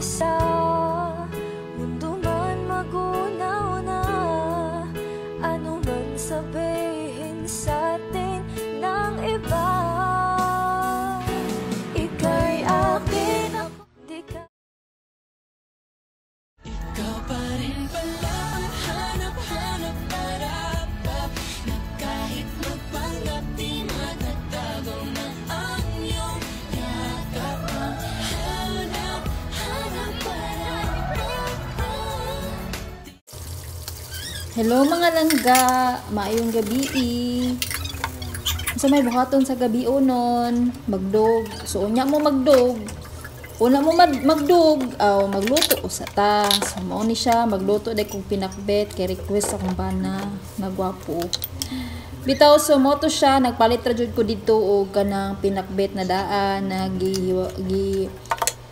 mag-isa. Mundo man magunaw na, ano man sabihin sa atin ng iba. Ika'y akin, ako di ka. Ikaw pa rin pala ang hanap-hanap para na kahit magpanggap di matatago na ang iyong yakap. Hanap-hanap para. Hello mga langga, maayong gabi. Sa may buhaton sa gabi unon, magdog. So unya mo magdog. Una mo magdug, magluto sa ta. So mao ni siya magluto dai kong pinakbet kay request akong bana na gwapo. Bitaw so mo to siya nagpalit ra jud ko dito og kanang pinakbet na daan na gi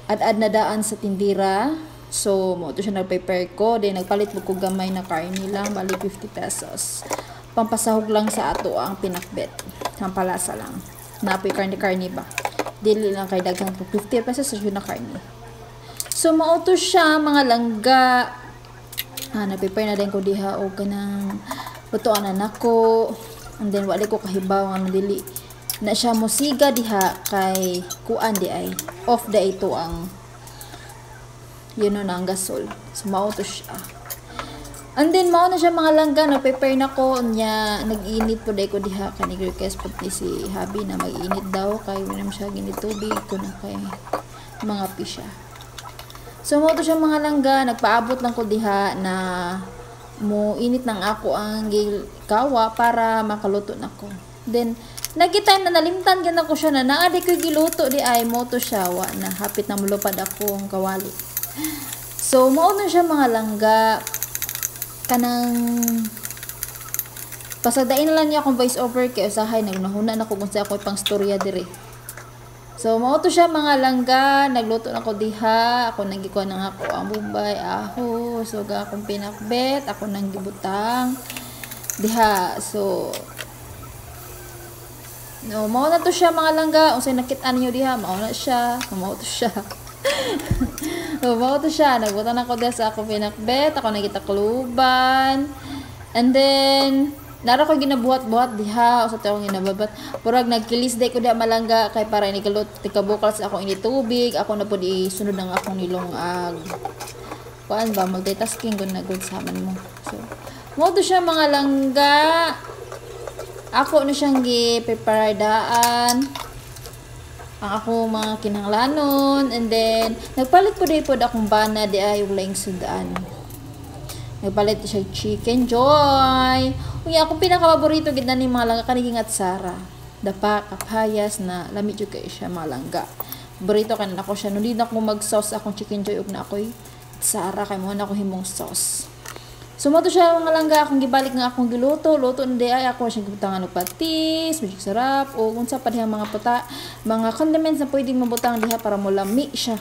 ad na daan sa tindira. So mo to siya nag-prepare ko, then nagpalit ko gamay na karni lang, bali 50 pesos. Pampasahog lang sa ato ang pinakbet. Pampalasa lang. Napoy karni ba? Dili lang kay daghang 50 pesos sa na karne. So mauto siya mga langga. Na-prepare na din ko diha og kanang lutoan na nako. And then wala ko kahibaw nga dili na siya musiga diha kay kuan di ay off da ito ang na ang gasol. So mauto siya. And then mao na siya mga langga, na-prepare na ko nya nag-init po day ko diha kay nag-request po ni si Habi na mag-init daw kay minam siya ginitubig ko na kay mga pisya. So mao to siya mga langga, nagpaabot lang ko diha na mo init ng ako ang kawa para makaluto nako. Then nagitime na nalimtan gyud ako siya na naadi ko giluto di ay mo to siya wa na hapit na mulupad ako ang kawali. So mao na siya mga langga, kanang pasagdain na lang niya akong voice over kay usahay nagnahuna na ko kung sa ako pang storya dire. So mao to siya mga langga, nagluto na ko diha, ako nang gikuha nang ako ang bumbay, aho, so ga akong pinakbet, ako nang gibutang diha. So no, mao na to siya mga langga, unsay nakit-an niyo diha, mao na siya, mao to siya. Mao to siya, nagbutan ako diha sa ako pinakbet, ako nagita kluban. And then nara ko ginabuhat-buhat diha o sa taong ginababat. Purag nagkilis day ko diha malangga kay para ni tikabukal sa akong initubig, ako na pud isunod ang akong nilongag. Kuan ba multitasking gud na gud sa man mo. So mao to siya mga langga. Ako na siyang gi-prepare daan ang ako mga kinahanglanon, and then nagpalit po din po akong bana di ay yung laing sudan. Nagpalit siya chicken joy. Unya akong pinaka-paborito gid na ni mga langga kaniging at Sara. Dapa kapayas na lamit jud kay siya mga langga. Paborito kan ako siya, nuli na ko mag-sauce akong chicken joy ug na ako'y Sara kay mo na ako himong sauce. So mo to siya mga langga, akong gibalik nga akong giluto, luto na di ay ako siyang gibutangan og patis, magic sarap o unsa pa diha mga puta, mga condiments na pwedeng mabutang diha para mo lami siya.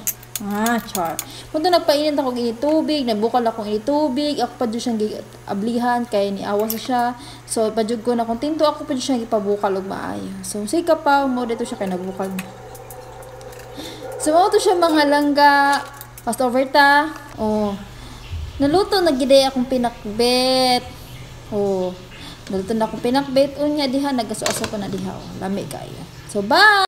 Char. Punto nagpainit ako ng tubig, nagbukal ako ng tubig, ako pa jud siyang ablihan kay niawa sa siya. So pajud ko na kung tinto ako pa jud siyang ipabukal og maayo. So say ka pa mo dito siya kay nabukal. So mo to siya mga langga, fast over ta. Naluto na giday akong pinakbet. Naluto na akong pinakbet unya diha nagaso-aso ko na diha. Lami kaya. So bye.